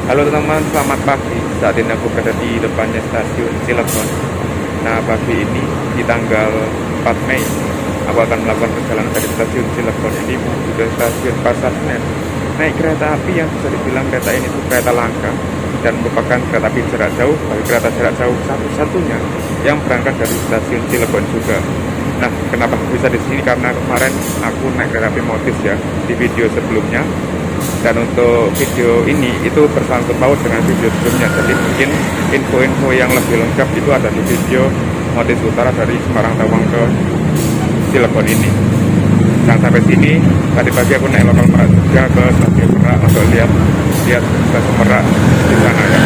Halo teman-teman, selamat pagi. Saat ini aku berada di depannya stasiun Cilegon. Nah, pagi ini di tanggal 4 Mei, aku akan melakukan perjalanan dari stasiun Cilegon ini menuju ke stasiun Pasar Senen. Naik kereta api yang bisa dibilang kereta ini itu kereta langka dan merupakan kereta api jarak jauh, bagi kereta jarak jauh satu-satunya yang berangkat dari stasiun Cilegon juga. Nah, kenapa bisa di sini? Karena kemarin aku naik kereta api Motis ya di video sebelumnya. Dan untuk video ini itu bersangkut paut dengan video sebelumnya. Jadi mungkin info-info yang lebih lengkap itu ada di video Motis Utara dari Semarang Tawang ke Cilegon ini. Nah, sampai sini tadi pagi aku naik lokal Merak juga ke stasiun Merak untuk lihat stasiun Merak di sana ya.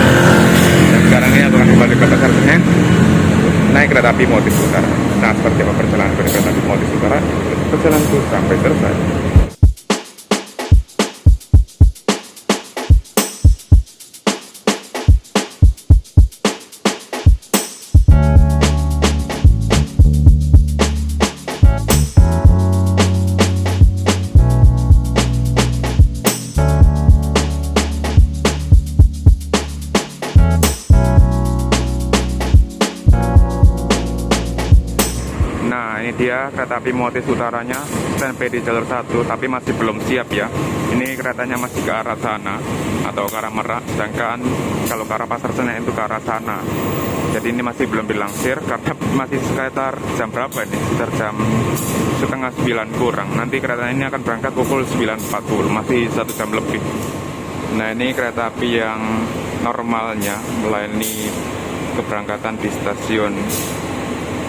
Dan sekarang ini aku akan kembali ke Pasar Senen naik kereta api Motis Utara. Nah, seperti apa perjalanan kereta api Motis Utara? Perjalananku sampai selesai. Nah, ini dia kereta api Motis Utaranya, standby di jalur 1, tapi masih belum siap ya. Ini keretanya masih ke arah sana atau ke arah Merak, sedangkan kalau ke arah Pasar Senen itu ke arah sana. Jadi ini masih belum dilansir karena masih sekitar jam berapa ini? Sekitar jam setengah 9 kurang. Nanti kereta ini akan berangkat pukul 9.40, masih 1 jam lebih. Nah, ini kereta api yang normalnya melayani keberangkatan di stasiun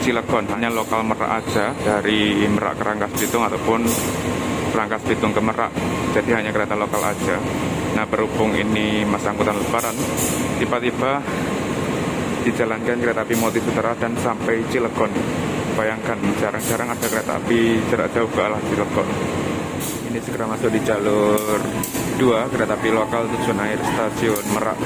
Cilegon, hanya lokal Merak aja, dari Merak ke Rangkas Bitung ataupun Rangkas Bitung ke Merak, jadi hanya kereta lokal aja. Nah, berhubung ini masa angkutan lebaran, tiba-tiba dijalankan kereta api Motis Utara dan sampai Cilegon. Bayangkan, jarang-jarang ada kereta api jarak jauh ke arah Cilegon. Ini segera masuk di jalur 2, kereta api lokal tujuan akhir stasiun Merak.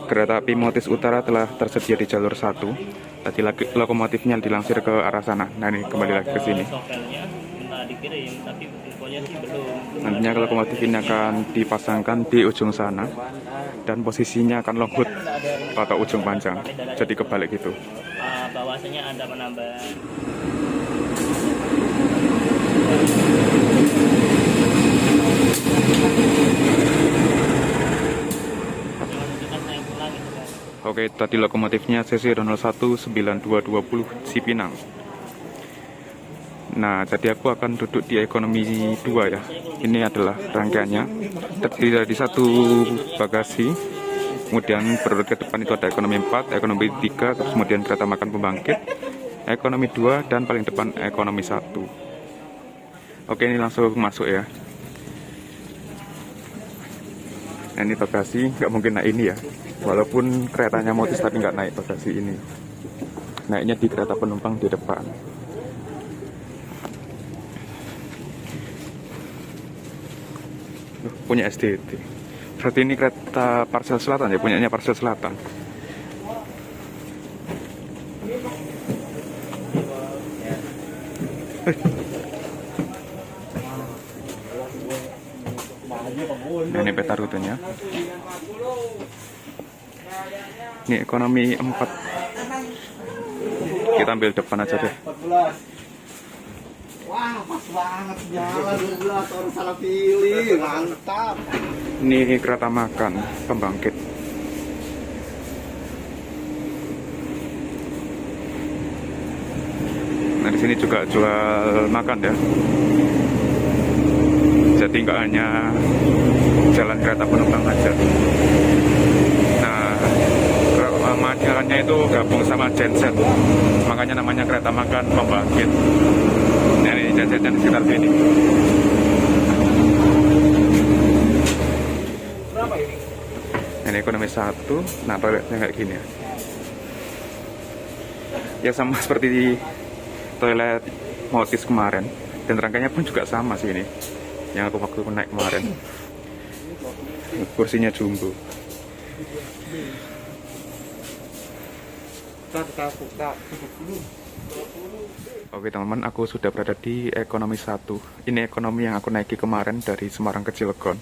Kereta api Motis Utara telah tersedia di jalur 1. Tadi lokomotifnya dilansir ke arah sana. Nah, ini kembali lagi ke sini. Nantinya lokomotif ini akan dipasangkan di ujung sana dan posisinya akan longgut atau ujung panjang. Jadi kebalik gitu. Bahwasanya ada penambahan. Oke, tadi lokomotifnya CC 019220 Cipinang. Nah, jadi aku akan duduk di ekonomi 2 ya. Ini adalah rangkaiannya. Terdiri dari 1 bagasi. Kemudian berurut ke depan itu ada ekonomi 4, ekonomi 3, terus kemudian kereta makan pembangkit, ekonomi 2, dan paling depan ekonomi 1. Oke, ini langsung masuk ya. Nah, ini bagasi, nggak mungkin naik ini ya. Walaupun keretanya Motis tapi nggak naik bagasi ini. Naiknya di kereta penumpang di depan. Punya SDT. Berarti ini kereta Parsel Selatan ya, punyanya Parsel Selatan. Nah, ini peta rutenya. Ini ekonomi 4. Kita ambil depan aja deh. Wah, pas banget nyala 12 orang salah pilih, mantap. Ini kereta makan pembangkit. di sini juga jual makan ya. Jadi nggak hanya jalan kereta penumpang aja. Nah, makanannya itu gabung sama genset, makanya namanya kereta makan pembangkit. Nah, ini jajan di sekitar sini. Ini ekonomi 1, nah toiletnya kayak gini ya. Ya sama seperti di toilet Motis kemarin, dan rangkanya pun juga sama sih ini. Yang aku waktu naik kemarin. Kursinya jumbo. Oke teman-teman, aku sudah berada di ekonomi 1. Ini ekonomi yang aku naiki kemarin dari Semarang ke Cilegon.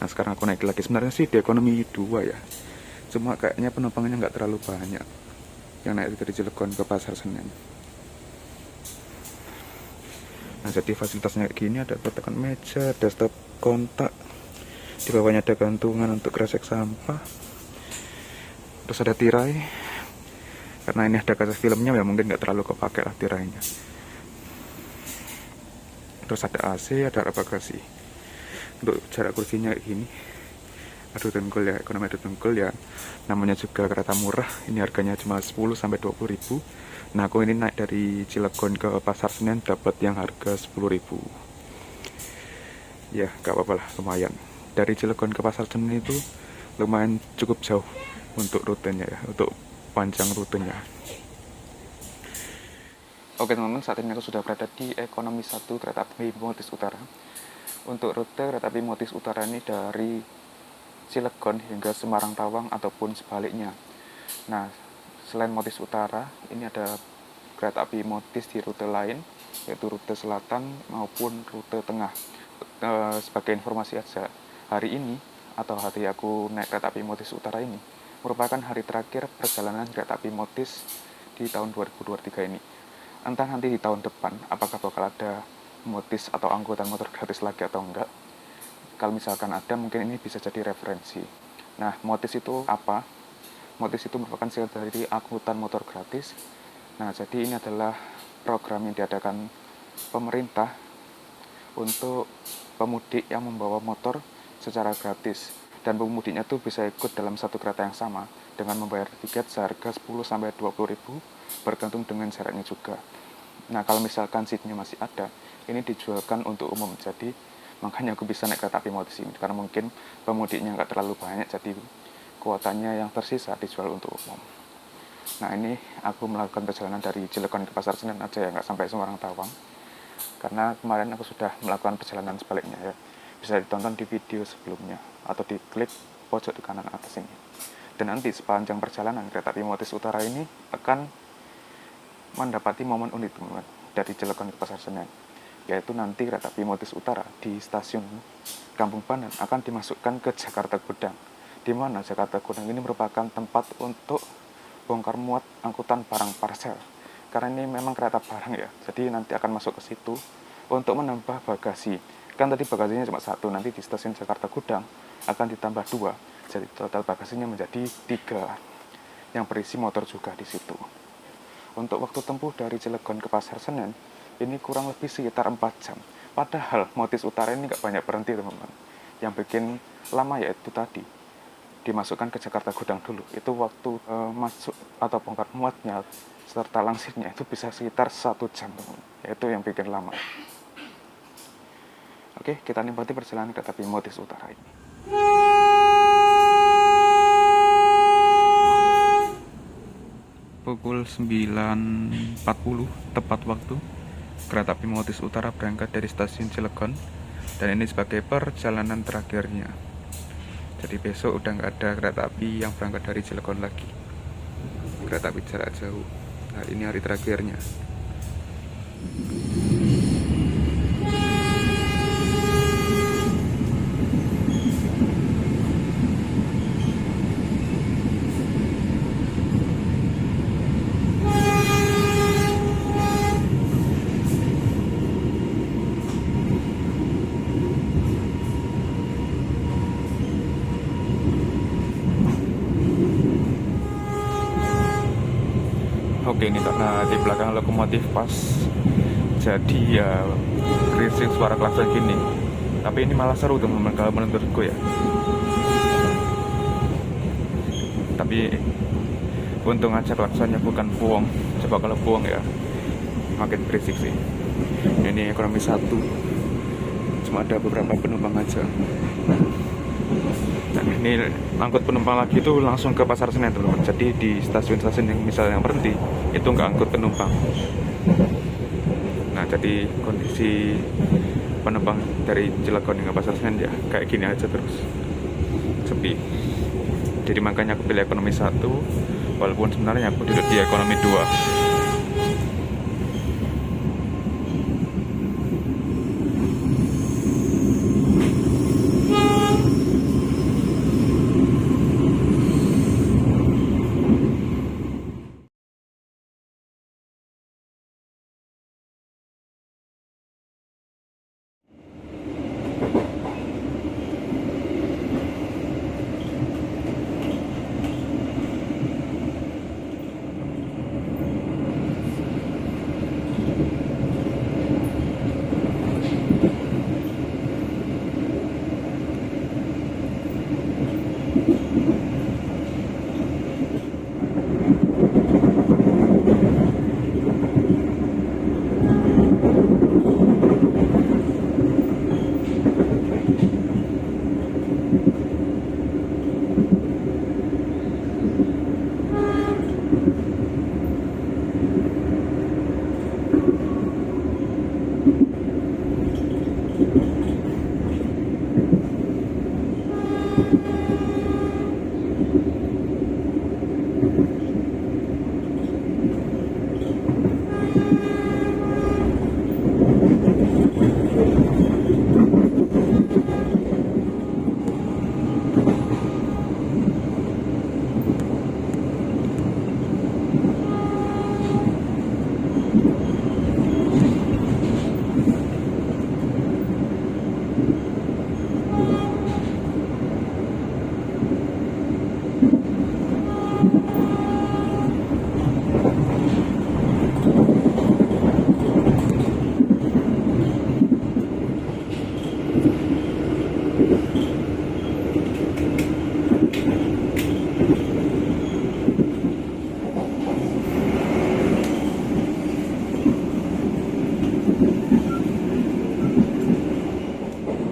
Nah sekarang aku naik lagi. Sebenarnya sih di ekonomi 2 ya. Cuma kayaknya penumpangnya nggak terlalu banyak yang naik dari Cilegon ke Pasar Senen. Nah jadi fasilitasnya kayak gini, ada tekan meja, ada stop kontak, di bawahnya ada gantungan untuk kresek sampah, terus ada tirai. Karena ini ada kaca filmnya ya mungkin nggak terlalu kepake lah tirainya. Terus ada AC, ada rak bagasi. Untuk jarak kursinya kayak gini, adu dengkul ya, ekonomi adu dengkul ya. Namanya juga kereta murah, ini harganya cuma 10-20 ribu. Nah aku ini naik dari Cilegon ke Pasar Senen dapat yang harga 10 ribu. Ya gak apa-apa lah, lumayan. Dari Cilegon ke Pasar Senen itu lumayan cukup jauh untuk rutenya ya, untuk panjang rutenya. Oke teman-teman, saat ini aku sudah berada di ekonomi 1 kereta api Motis Utara. Untuk rute kereta api Motis Utara ini dari Cilegon hingga Semarang Tawang ataupun sebaliknya. Nah, selain Motis Utara, ini ada kereta api Motis di rute lain, yaitu rute selatan maupun rute tengah. Sebagai informasi aja, hari ini atau hari aku naik kereta api Motis Utara ini merupakan hari terakhir perjalanan kereta api Motis di tahun 2023 ini. Entah nanti di tahun depan apakah bakal ada Motis atau angkutan motor gratis lagi atau enggak. Kalau misalkan ada, mungkin ini bisa jadi referensi. Nah, Motis itu apa? Motis itu merupakan singkat dari angkutan motor gratis. Nah, jadi ini adalah program yang diadakan pemerintah untuk pemudik yang membawa motor secara gratis. Dan pemudiknya tuh bisa ikut dalam satu kereta yang sama dengan membayar tiket seharga 10-20 ribu bergantung dengan jaraknya juga. Nah, kalau misalkan seatnya masih ada, ini dijualkan untuk umum. Jadi makanya aku bisa naik kereta api Motis ini, karena mungkin pemudiknya nggak terlalu banyak, jadi kuotanya yang tersisa dijual untuk umum. Nah, ini aku melakukan perjalanan dari Cilegon ke Pasar Senen aja ya, nggak sampai Semarang Tawang, karena kemarin aku sudah melakukan perjalanan sebaliknya ya. Bisa ditonton di video sebelumnya atau diklik pojok di kanan atas ini. Dan nanti sepanjang perjalanan kereta api Motis Utara ini akan mendapati momen unik teman-teman dari Cilegon ke Pasar Senen, yaitu nanti kereta api Motis Utara di stasiun Kampung Bandan akan dimasukkan ke Jakarta Gudang, di mana Jakarta Gudang ini merupakan tempat untuk bongkar muat angkutan barang parcel. Karena ini memang kereta barang ya, jadi nanti akan masuk ke situ untuk menambah bagasi. Kan tadi bagasinya cuma 1, nanti di stasiun Jakarta Gudang akan ditambah 2, jadi total bagasinya menjadi 3 yang berisi motor juga di situ. Untuk waktu tempuh dari Cilegon ke Pasar Senen ini kurang lebih sekitar 4 jam. Padahal Motis Utara ini nggak banyak berhenti teman-teman. Yang bikin lama yaitu tadi dimasukkan ke Jakarta Gudang dulu. Itu waktu masuk atau bongkar muatnya serta langsirnya itu bisa sekitar 1 jam teman-teman. Itu yang bikin lama. Oke, kita nikmati perjalanan kereta api Motis Utara ini. Pukul 9.40 tepat waktu, kereta api Motis Utara berangkat dari stasiun Cilegon, dan ini sebagai perjalanan terakhirnya. Jadi besok udah nggak ada kereta api yang berangkat dari Cilegon lagi, kereta api jarak jauh. Nah, ini hari terakhirnya. Oke, ini karena di belakang lokomotif pas terjadi ya rising suara klakson gini. Tapi ini malah seru teman-teman kalau menurutku ya. Tapi untung aja klaksonnya bukan puong. Coba kalau puong ya makin berisik sih. Ini ekonomi 1, cuma ada beberapa penumpang aja. Nah, ini angkut penumpang lagi itu langsung ke Pasar Senen teman-teman. Jadi di stasiun-stasiun yang misalnya yang berhenti itu nggak angkut penumpang. Nah, jadi kondisi penumpang dari Cilegon hingga Pasar Senen ya kayak gini aja terus, sepi. Jadi makanya aku pilih ekonomi 1, walaupun sebenarnya aku duduk di ekonomi 2.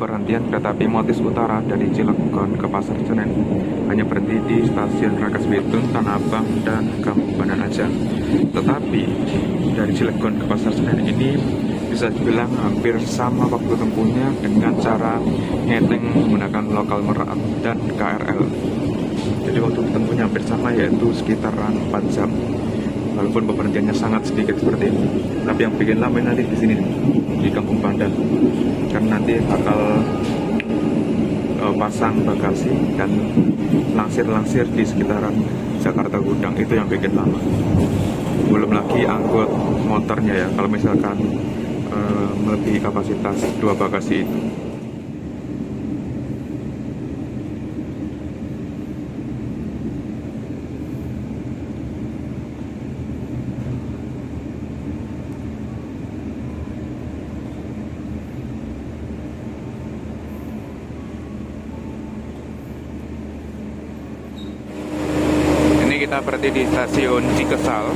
Perhentian kereta api Motis Utara dari Cilegon ke Pasar Senen hanya berhenti di stasiun Rangkas Bitung, Tanah Abang, dan Kampung Bandan aja. Tetapi dari Cilegon ke Pasar Senen ini bisa dibilang hampir sama waktu tempuhnya dengan cara ngeteng menggunakan lokal Merak dan KRL. Jadi waktu tempuhnya hampir sama, yaitu sekitaran 4 jam. Walaupun pemberhentiannya sangat sedikit seperti ini, tapi yang bikin lama nanti di sini di Kampung Bandan, karena nanti bakal pasang bagasi dan langsir-langsir di sekitaran Jakarta Gudang, itu yang bikin lama. Belum lagi angkut motornya ya, kalau misalkan melebihi kapasitas 2 bagasi itu. Kita berarti di stasiun Cikesal.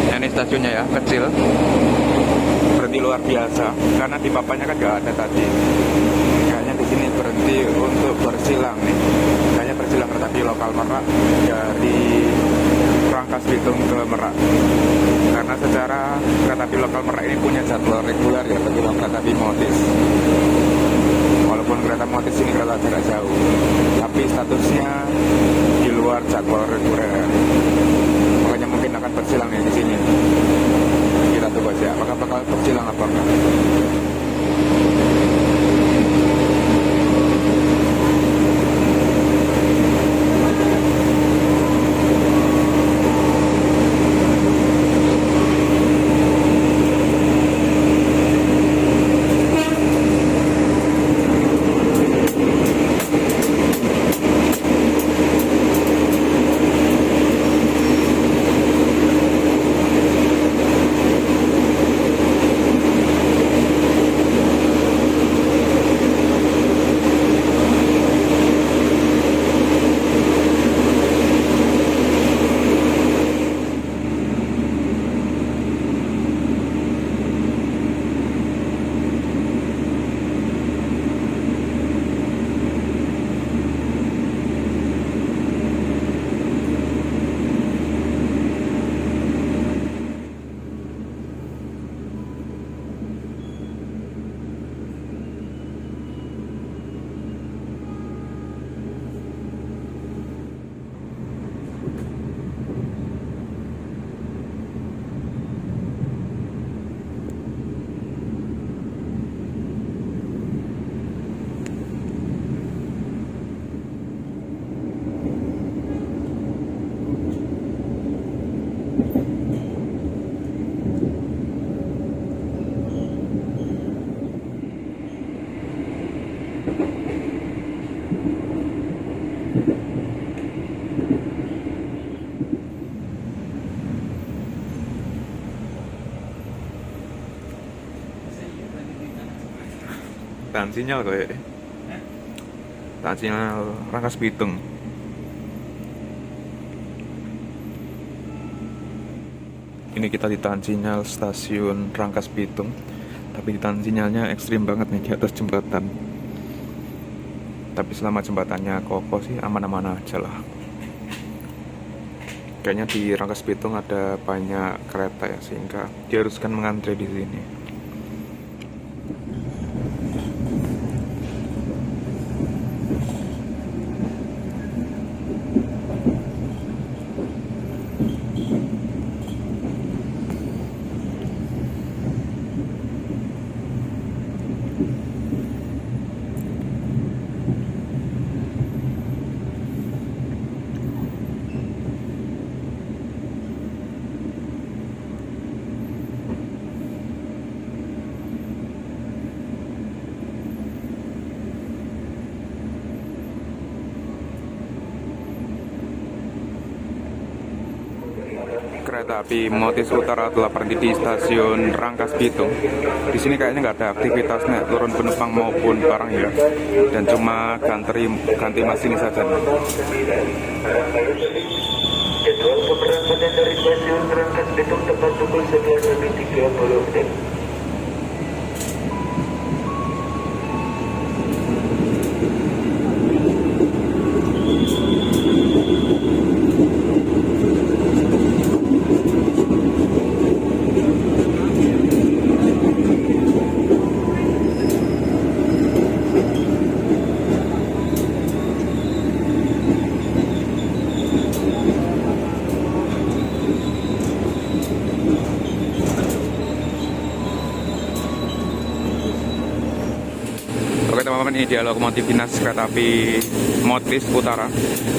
Ini stasiunnya ya, kecil. Berhenti luar biasa karena di papanya kan nggak ada tadi. Kayaknya di sini berhenti untuk bersilang nih. Kayaknya bersilang kereta api lokal Merak dari Rangkas Bitung ke Merak. Karena secara kereta api lokal Merak ini punya jadwal reguler ya, ketimbang kereta api Motis. Walaupun kereta Motis ini kereta jarak jauh, tapi statusnya di luar jadwal reguler. Makanya mungkin akan bersilang ya di sini. Kita tunggu aja apakah bakal bersilang apa enggak. tahan sinyal kayak. Tahan sinyal Rangkas Bitung. Ini kita ditahan sinyal stasiun Rangkas Bitung, tapi ditahan sinyalnya ekstrim banget nih di atas jembatan. Tapi selama jembatannya kokoh sih aman-aman aja lah. Kayaknya di Rangkas Bitung ada banyak kereta ya, sehingga diharuskan mengantre di sini. Kereta api Motis Utara telah berhenti di stasiun Rangkas Bitung. Di sini kayaknya nggak ada aktivitas nih, turun penumpang maupun barang ya, dan cuma ganti masinis saja. Jadwal keberangkatan dari stasiun Rangkas Bitung tepat pukul 11.30 Oke teman-teman, ini dia lokomotif dinas kereta api Motis Utara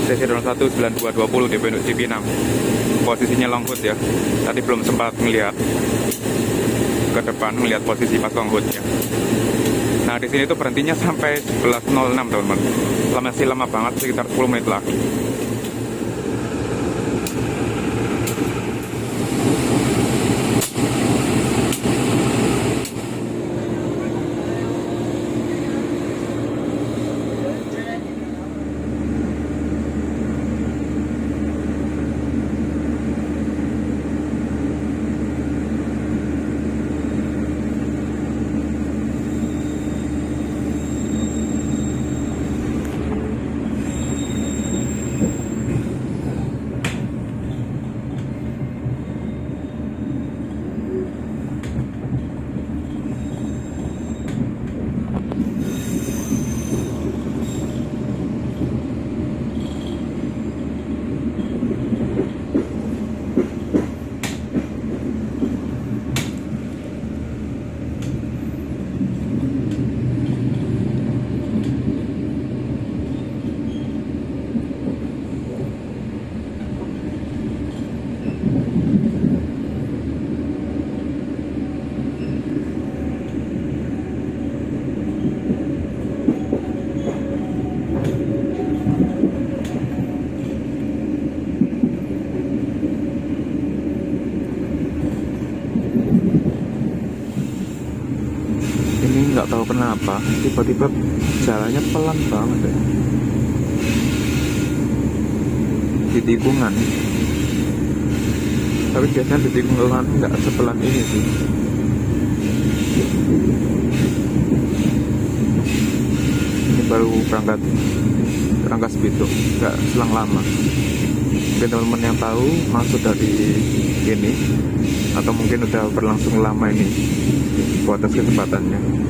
sesi 019220 di Penduk Cipinang. Posisinya longhood ya. Tadi belum sempat melihat ke depan, melihat posisi pas longhoodnya. Nah di sini tuh berhentinya sampai 11.06 teman-teman. Masih lama banget, sekitar 10 menit lagi. Nggak tahu kenapa tiba-tiba jalannya pelan banget ya, di tikungan. Tapi biasanya di tikungan nggak sepelan ini sih. Ini baru berangkat Rangkas Bitung, nggak selang lama. Mungkin teman-teman yang tahu maksud dari ini, atau mungkin udah berlangsung lama ini buat atas kecepatannya.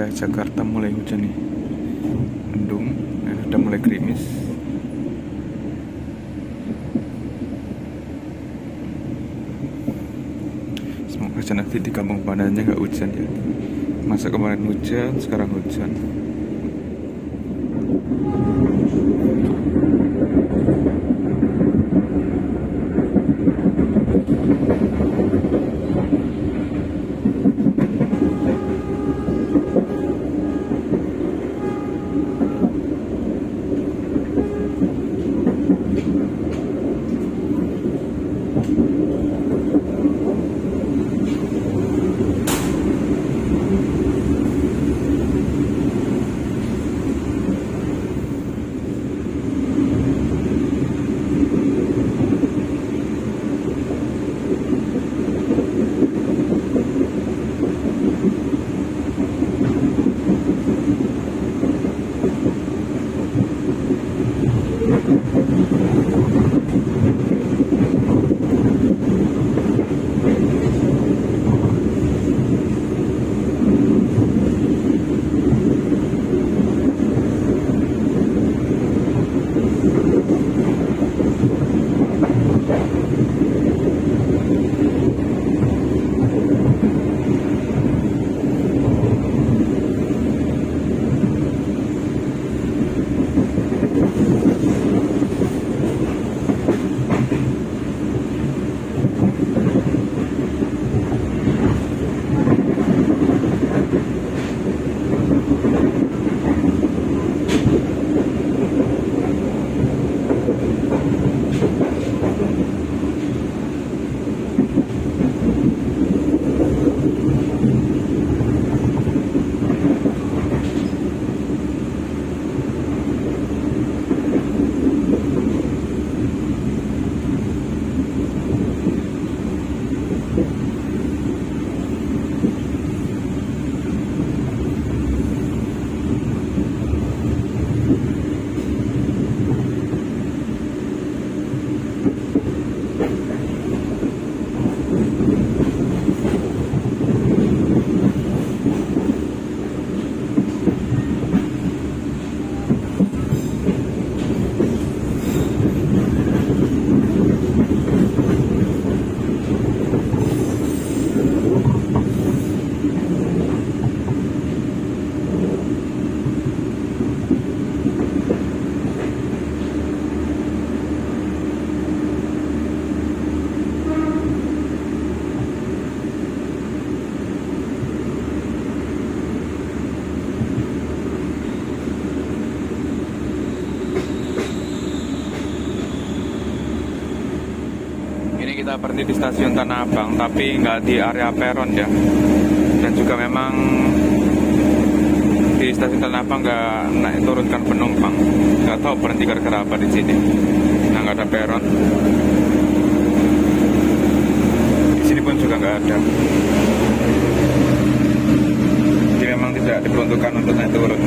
wilayah Jakarta mulai hujan nih, mendung, udah mulai gerimis. Semoga aja nanti di kampung Pandannya nggak hujan ya. Masa kemarin hujan, sekarang hujan. Kita berhenti di stasiun Tanah Abang, tapi nggak di area peron ya. Dan juga memang di stasiun Tanah Abang nggak naik turunkan penumpang. Nggak tahu berhenti gara-gara apa di sini. Nah, nggak ada peron. Di sini pun juga nggak ada. Jadi memang tidak diperuntukkan untuk naik turun.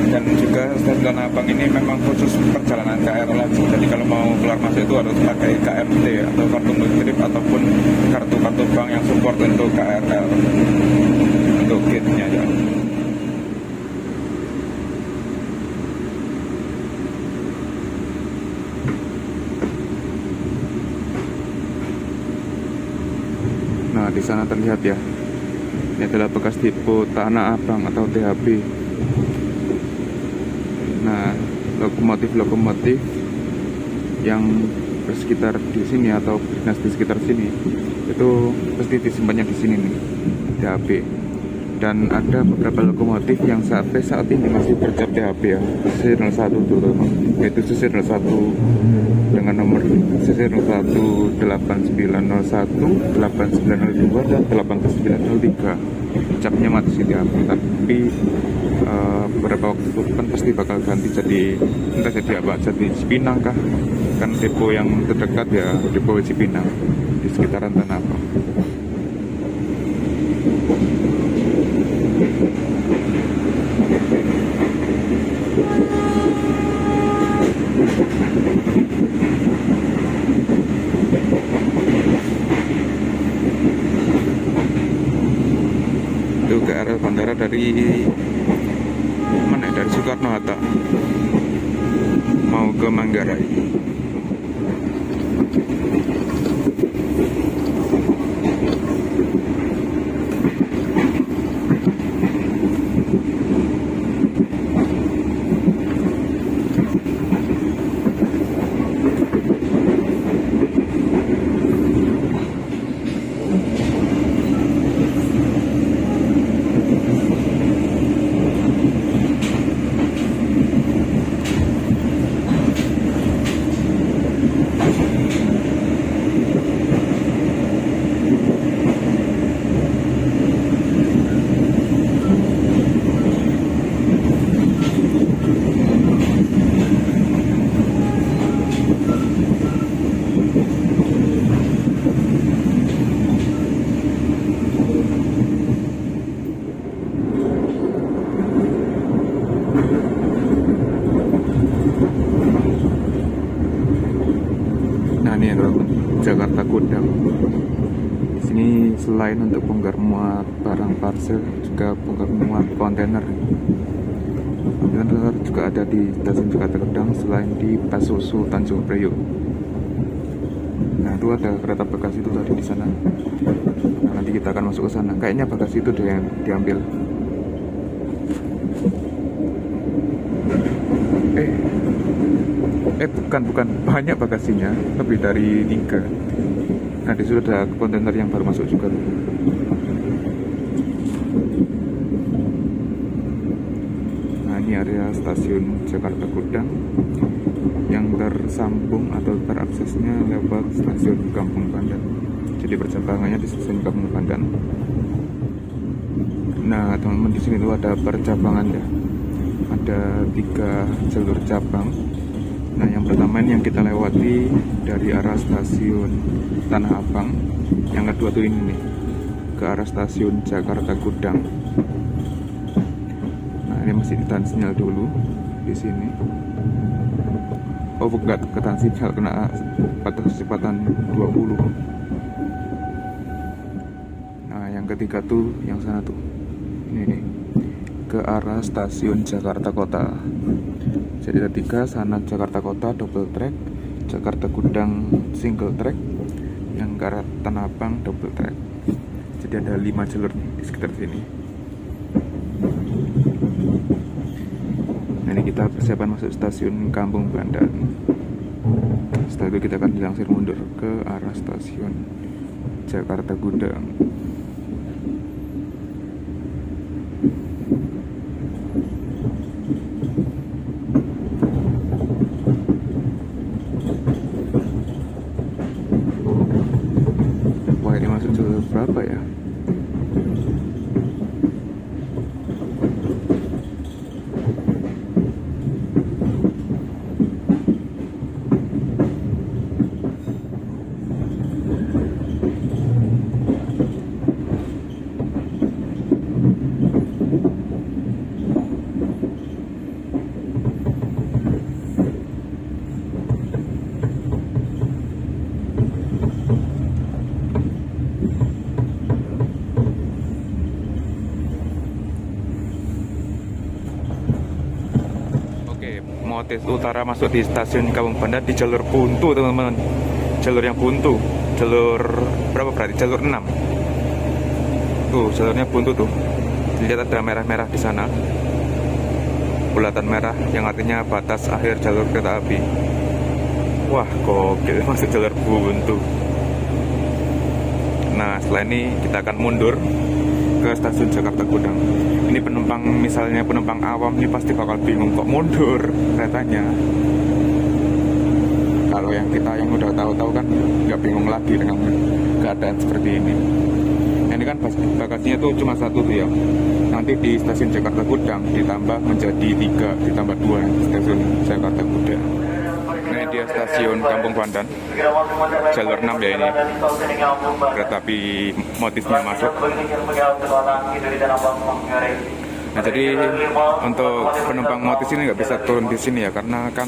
Dan juga stasiun Tanah Abang ini memang khusus perjalanan KRL aja. Jadi kalau mau keluar masuk itu harus pakai KMT atau kartu multirip ataupun kartu bank yang support untuk KRL, untuk gate-nya ya. Nah, di sana terlihat ya. Ini adalah bekas depo Tanah Abang atau THB. Nah, lokomotif yang bersekitar di sini atau dinas di sekitar sini itu pasti disimpannya di sini nih, THB. Dan ada beberapa lokomotif yang sampai saat ini masih bercap THB ya, CC 01 terutama, yaitu CC 01 dengan nomor CC 01 8901, 8902 dan 8903. Capnya mati THB, tapi beberapa waktu ke depan pasti bakal ganti jadi entah jadi apa, jadi Cipinang kah, kan depo yang terdekat ya depo Cipinang di sekitaran Tanah Abang. Itu ke arah Pantai bandara dari mana? Dari Soekarno Hatta mau ke Manggarai. Nah ini adalah Jakarta Gudang. Di sini selain untuk bongkar muat barang parcel, juga bongkar muat kontainer. Kontainer juga ada di stasiun Jakarta Gudang selain di Pasusu Tanjung Priok. Nah itu ada kereta bekas itu tadi di sana. Nah, nanti kita akan masuk ke sana. Kayaknya bekas itu deh yang diambil. Bukan banyak bagasinya, lebih dari 3. Nah di situ ada kontainer yang baru masuk juga. Nah ini area stasiun Jakarta Gudang yang tersambung atau teraksesnya lewat stasiun Kampung Pandan. Jadi percabangannya di stasiun Kampung Pandan. Nah teman-teman, di sini tuh ada percabangan ya. Ada 3 jalur cabang. Nah yang pertama ini yang kita lewati dari arah stasiun Tanah Abang. Yang kedua tuh ini nih, ke arah stasiun Jakarta Gudang. Nah ini masih ditahan sinyal dulu di sini. Oh bukan ketahan sinyal, kena batas kecepatan 20. Nah yang ketiga tuh yang sana tuh, ini nih, ke arah stasiun Jakarta Kota. Jadi ada 3, sana Jakarta Kota double track, Jakarta Gudang single track, yang ke arah Tanah Abang double track. Jadi ada 5 jalur nih di sekitar sini. Nah ini kita persiapan masuk stasiun Kampung Pandan. Setelah itu kita akan dilangsir mundur ke arah stasiun Jakarta Gudang. Wah ini masuk jalur berapa ya? Motis Utara masuk di stasiun Kampung Pandan di jalur buntu teman-teman. Jalur yang buntu. Jalur berapa berarti? Jalur 6. Tuh jalurnya buntu tuh. Lihat ada merah-merah di sana. Bulatan merah yang artinya batas akhir jalur kereta api. Wah gokil, masuk jalur buntu. Nah setelah ini kita akan mundur ke stasiun Jakarta Gudang. Ini penumpang, misalnya penumpang awam ini pasti bakal bingung kok mundur keretanya. Kalau yang kita yang udah tahu-tahu kan nggak bingung lagi dengan keadaan seperti ini. Ini kan bagasinya tuh cuma 1 tuh ya. Nanti di stasiun Jakarta Gudang ditambah menjadi 3, ditambah 2 stasiun Jakarta Gudang. Ini dia stasiun Kampung Pandan, jalur 6 ya ini. Kereta api motifnya masuk. Nah jadi untuk penumpang motif ini nggak bisa turun di sini ya, karena kan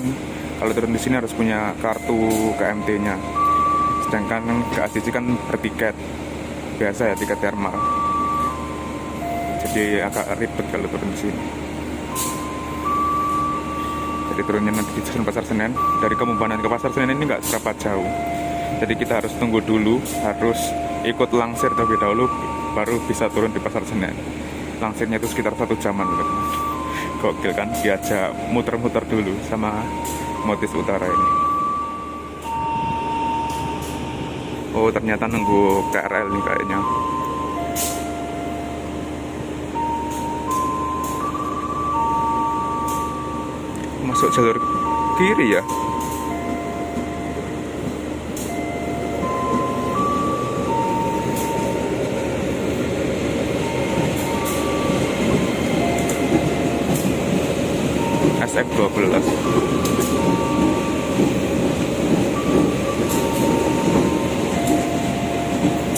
kalau turun di sini harus punya kartu KMT-nya. Sedangkan ke ACC kan bertiket biasa ya, tiket thermal. Jadi jadi agak ribet kalau turun di sini. Jadi turunnya nanti di stasiun Pasar Senen. Dari Kemumpanan ke Pasar Senen ini nggak seberapa jauh. Jadi kita harus tunggu dulu, harus ikut langsir terlebih dahulu, baru bisa turun di Pasar Senen. Langsirnya itu sekitar 1 jaman, teman-teman. Gokil kan, diajak muter-muter dulu sama Motis Utara ini. Oh, ternyata nunggu KRL nih kayaknya. Masuk jalur kiri ya. SF12.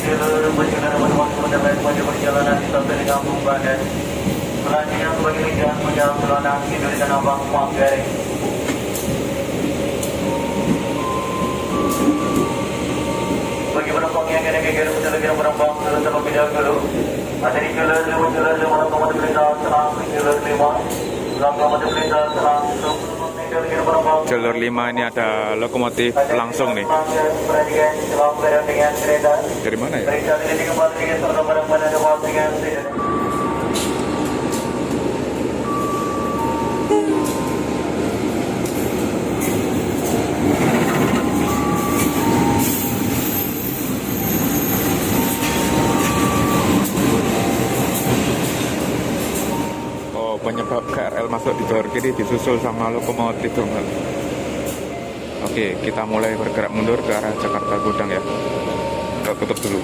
Seluruh pengendara bermotor mendapat maju perjalanan sampai di Kampung Bandan. Selanjutnya bagi jalan menjalan Selonang dari Tanah Abang Manggarai. Bagi penumpang yang kena geger menjalankan penumpang terlebih dahulu. Ada di jalur 5 lokomotif lintas langsung jalur 5. Lokomotif lintas langsung. Jalur 5 ini ada lokomotif langsung nih. Dari mana ya? Oh, penyebab KRL masuk di jalur kiri disusul sama lokomotif tunggal. Oke, kita mulai bergerak mundur ke arah Jakarta Gudang ya. Kita tutup dulu.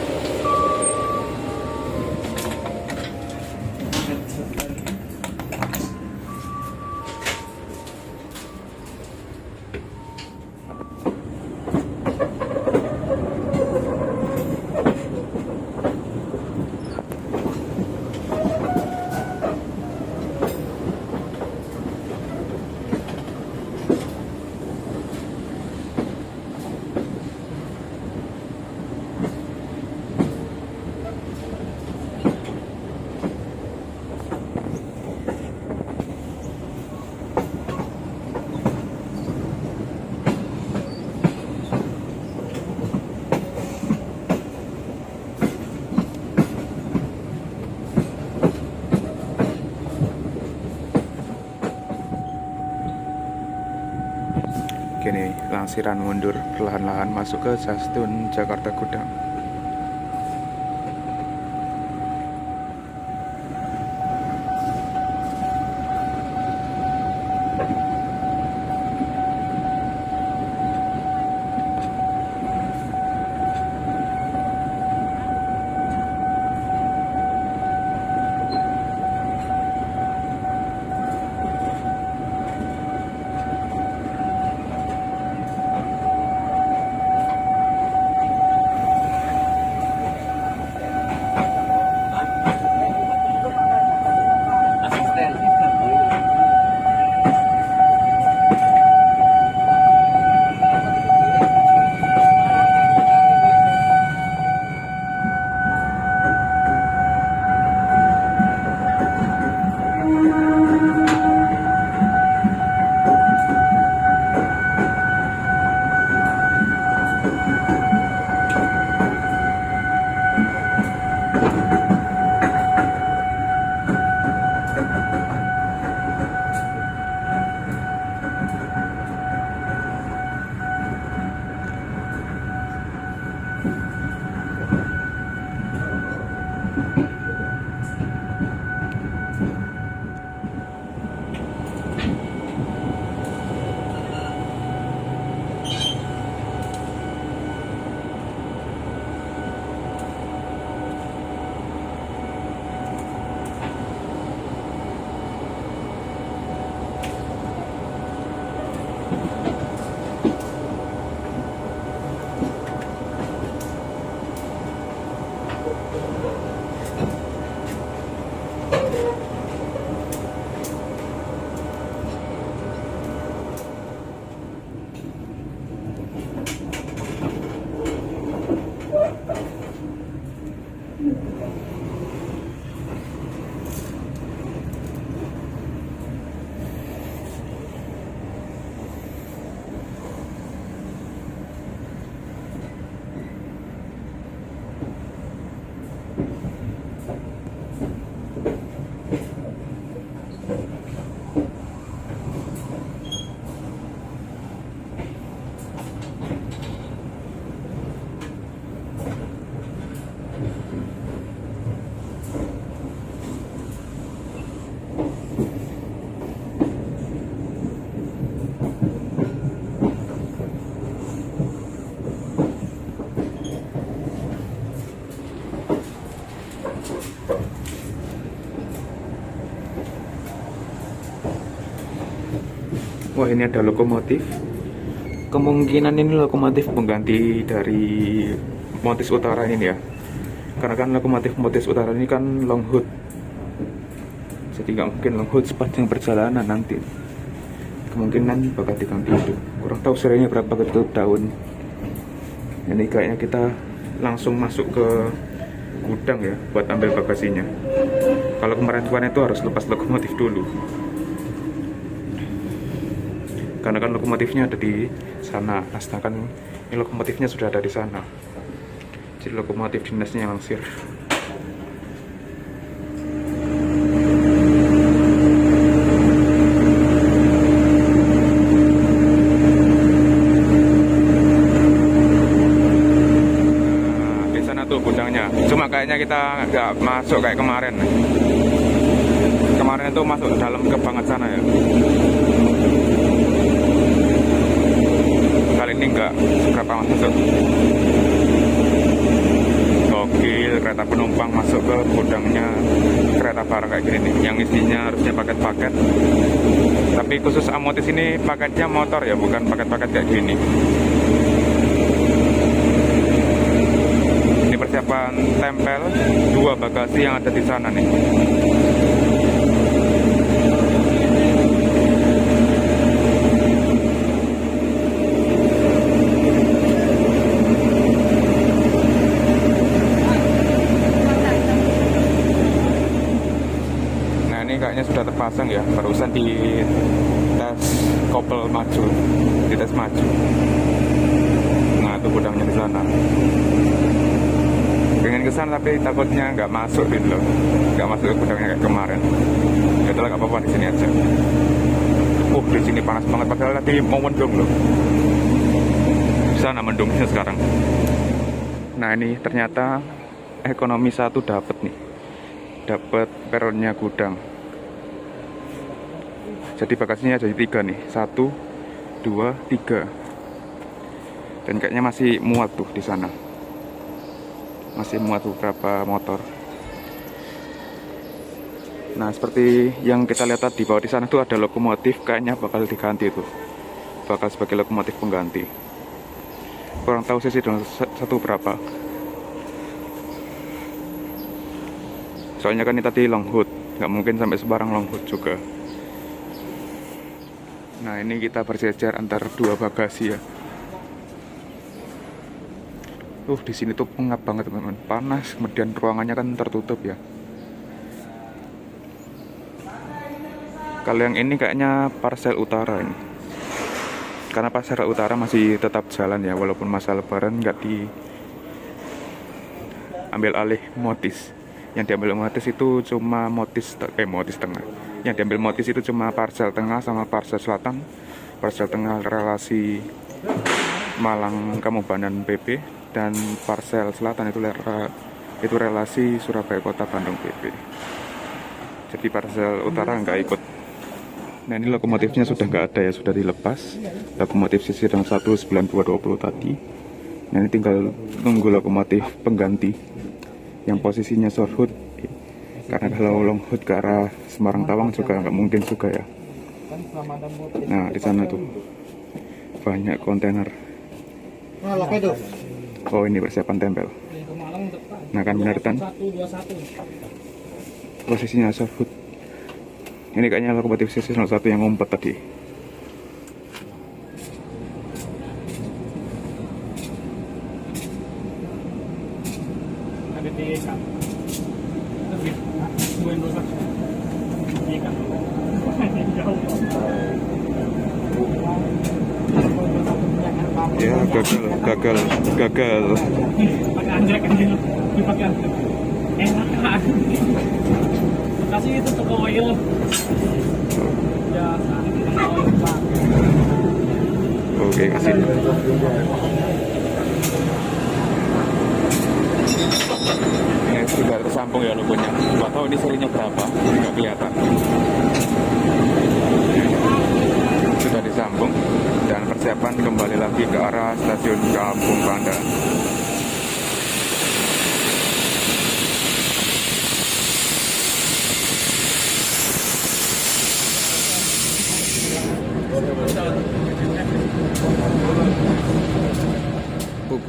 Kini langsiran mundur perlahan-lahan masuk ke stasiun Jakarta Gudang. ini ada lokomotif. Kemungkinan ini lokomotif pengganti dari Motis Utara ini ya. Karena kan lokomotif Motis Utara ini kan long hood. Jadi nggak mungkin long hood sepanjang perjalanan nanti. Kemungkinan bakal diganti itu. Kurang tahu serinya berapa ketutup tahun. Ini kayaknya kita langsung masuk ke gudang ya buat ambil bagasinya. Kalau kemarin itu harus lepas lokomotif dulu. Karena kan lokomotifnya ada di sana. Nah, sedangkan ini lokomotifnya sudah ada di sana. Jadi lokomotif dinasnya yang langsir. Nah, di sana tuh gudangnya. Cuma kayaknya kita nggak masuk kayak kemarin. Kemarin itu masuk dalam ke banget sana ya. Kali ini enggak seberapa masuk. Gokil, kereta penumpang masuk ke gudangnya kereta barang kayak gini nih. Yang isinya harusnya paket-paket. Tapi khusus Amotis ini paketnya motor ya, bukan paket-paket kayak gini. Ini persiapan tempel 2 bagasi yang ada di sana nih. Kayaknya sudah terpasang ya, barusan di tes kopel maju, di tes maju. Nah itu gudangnya di sana. Pengen kesana tapi takutnya nggak masuk gitu loh, nggak masuk ke gudangnya kayak kemarin. Ya udah nggak apa-apa di sini aja. Di sini panas banget padahal tadi mau mendung loh. Di sana mendungnya sekarang. Nah ini ternyata ekonomi 1 dapat nih, dapat peronnya gudang. Jadi bagasinya jadi 3 nih, 1, 2, 3. Dan kayaknya masih muat tuh di sana. Masih muat beberapa motor. Nah seperti yang kita lihat tadi bahwa di sana tuh ada lokomotif, kayaknya bakal diganti tuh. Bakal sebagai lokomotif pengganti. Kurang tahu sih dengan satu berapa. Soalnya kan ini tadi long hood, nggak mungkin sampai sebarang long hood juga. Nah ini kita berjejer antar 2 bagasi ya. Di sini tuh pengap banget teman-teman, panas, kemudian ruangannya kan tertutup ya. Kalau yang ini kayaknya Parsel Utara ini. Karena Parsel Utara masih tetap jalan ya, walaupun masa lebaran nggak diambil alih Motis. Yang diambil Motis itu cuma Motis tengah. Yang diambil Motis itu cuma Parsel Tengah sama Parsel Selatan. Parsel Tengah relasi Malang Kamubanan PP, dan Parsel Selatan itu relasi Surabaya Kota Bandung PP. Jadi Parsel Utara nggak ikut. Nah ini lokomotifnya sudah nggak ada ya, sudah dilepas. Lokomotif sisi 19220 tadi. Nah ini tinggal nunggu lokomotif pengganti yang posisinya short hood. Karena kalau long hood ke arah Semarang Tawang juga nggak mungkin juga ya. Nah di sana tuh banyak kontainer. Oh ini persiapan tempel. Nah kan benar kan? Posisinya short hood. Ini kayaknya lokomotif sisi 01 yang ngumpet tadi. Ya gagal. Pakai anjek dipakai anjek. Enak kan? Kasih itu toko oil. Ya, Oke, kasih. Ini sudah tersambung ya logonya. Nggak tahu ini serinya berapa, nggak kelihatan. Sudah disambung dan persiapan kembali lagi ke arah stasiun Kampung Panda.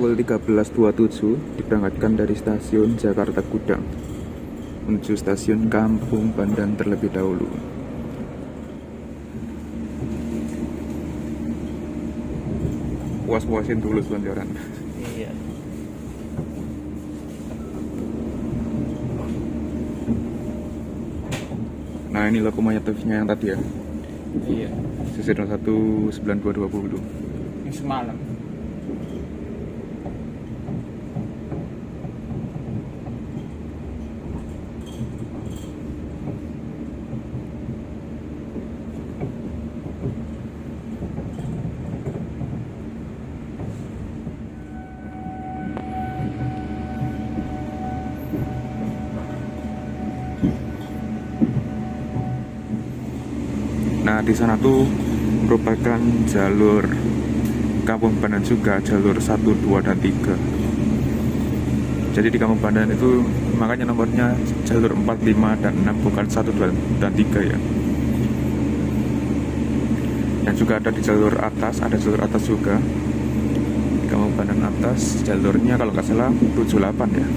pukul 13.27 diberangkatkan dari stasiun Jakarta Gudang menuju stasiun Kampung Bandan terlebih dahulu. Puas-puasin dulu selonjoran. Iya. Nah ini lokomotifnya yang tadi ya, Iya. sisi 01 9220. Yang semalam. Nah di sana tuh merupakan jalur Kampung Bandan juga, jalur 1, 2, dan 3. Jadi di Kampung Bandan itu makanya nomornya jalur 4, 5, dan 6, bukan 1, 2, dan 3 ya. Dan juga ada di jalur atas, ada jalur atas juga. Di Kampung Bandan atas jalurnya kalau nggak salah 7, 8 ya.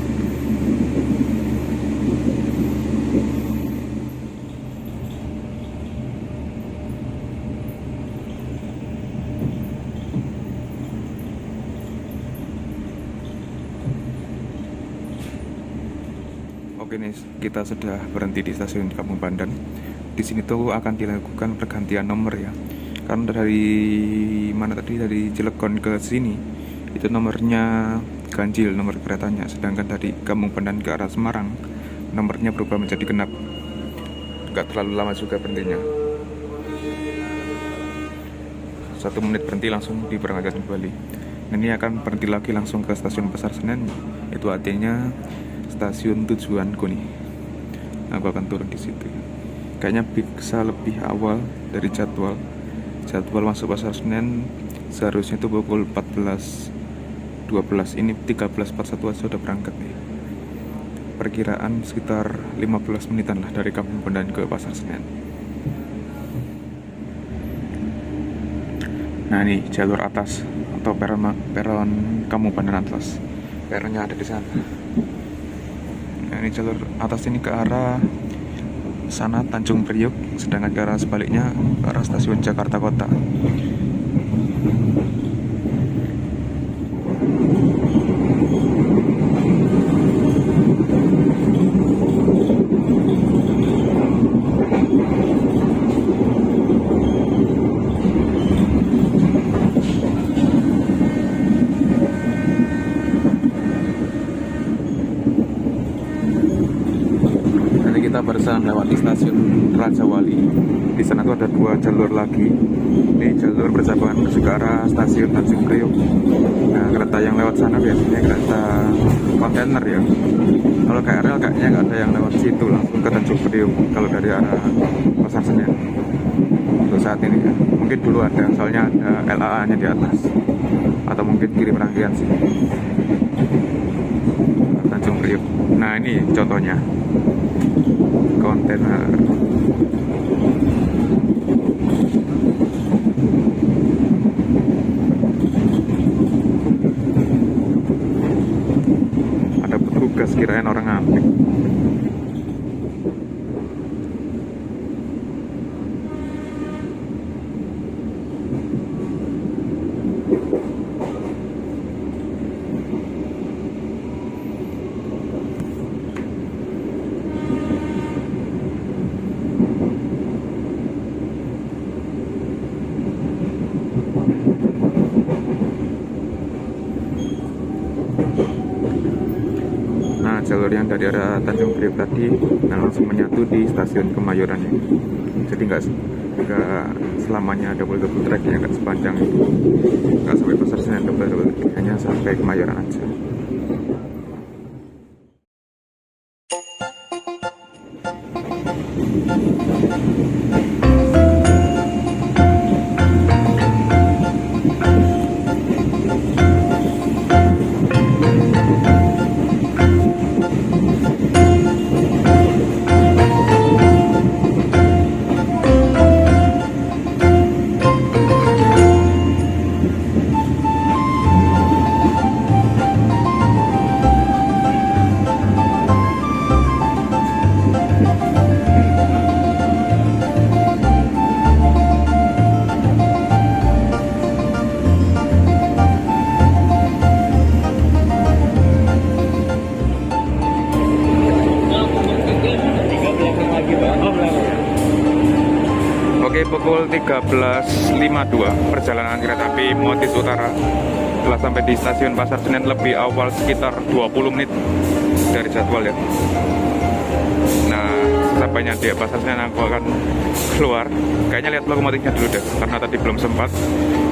Oke nih, kita sudah berhenti di stasiun Kampung Bandan. Di sini tuh akan dilakukan pergantian nomor ya. Karena dari mana tadi, dari Cilegon ke sini itu nomornya ganjil nomor keretanya, sedangkan dari Kampung Bandan ke arah Semarang nomornya berubah menjadi genap. Nggak terlalu lama juga berhentinya. 1 menit berhenti langsung diberangkatkan kembali. Nah, ini akan berhenti lagi langsung ke stasiun Pasar Senen. Itu artinya stasiun tujuanku nih. Aku akan turun di situ. Kayaknya bisa lebih awal dari jadwal. Jadwal masuk Pasar Senen seharusnya itu pukul 14.12. Ini 13.41 aja sudah berangkat nih. Perkiraan sekitar 15 menitan lah dari Kampung Bandan ke Pasar Senen. Nah ini jalur atas atau peron Kampung Bandan Atlas. Peronnya ada di sana. Nah, ini jalur atas ini ke arah sana Tanjung Priok, sedangkan ke arah sebaliknya ke arah stasiun Jakarta Kota. Kita barusan lewati stasiun Raja Wali. Di sana tuh ada 2 jalur lagi. Ini jalur bersamaan menuju ke arah stasiun Tanjung Priok. Nah, kereta yang lewat sana biasanya kereta kontainer ya. Kalau KRL kayaknya nggak ada yang lewat situ langsung ke Tanjung Priok. Kalau dari arah Pasar Senen untuk saat ini ya. Mungkin dulu ada, soalnya ada LAA-nya di atas. Atau mungkin kirim rangkaian sih. Tanjung Priok. Nah ini contohnya. Kontainer. Ada petugas, kirain orang ngambil. Jalur yang dari arah Tanjung Priok tadi langsung menyatu di stasiun Kemayoran ini. Jadi nggak selamanya double track yang nggak sepanjang itu, nggak sampai Pasar Senen double, hanya sampai Kemayoran aja. pukul 13.52 perjalanan kereta api Motis Utara telah sampai di stasiun Pasar Senen lebih awal sekitar 20 menit dari jadwal ya. Nah, sampainya di Pasar Senen aku akan keluar. Kayaknya lihat lokomotifnya dulu deh, karena tadi belum sempat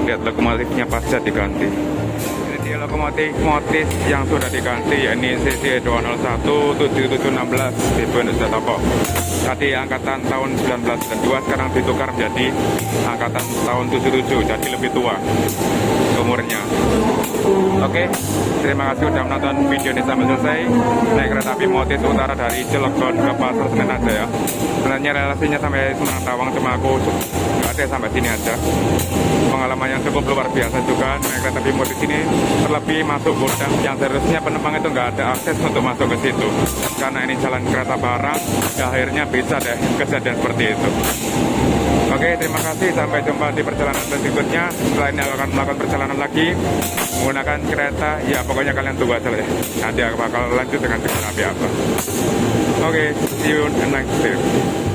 lihat lokomotifnya pasca diganti. Ini dia lokomotif Motis yang sudah diganti, yakni CC 201 7716 tipe Indonesia Toko. Tadi angkatan tahun 1992, sekarang ditukar menjadi angkatan tahun 77, jadi lebih tua umurnya. Oke, terima kasih sudah menonton video ini sampai selesai. Naik kereta api Motis Utara dari Cilegon ke Pasar Senen aja ya. Sebenarnya relasinya sampai Semarang Tawang, cuma aku nggak ada sampai sini aja. Pengalaman yang cukup luar biasa juga naik kereta api Motis ini, terlebih masuk gudang yang seharusnya penumpang itu nggak ada akses untuk masuk ke situ. Karena ini jalan kereta barang, ya akhirnya bisa deh kejadian seperti itu. Oke, terima kasih. Sampai jumpa di perjalanan berikutnya. Setelah ini aku akan melakukan perjalanan lagi menggunakan kereta. Ya, pokoknya kalian tunggu aja lah ya. Nanti aku bakal lanjut dengan kereta api apa. Oke, see you in the next video.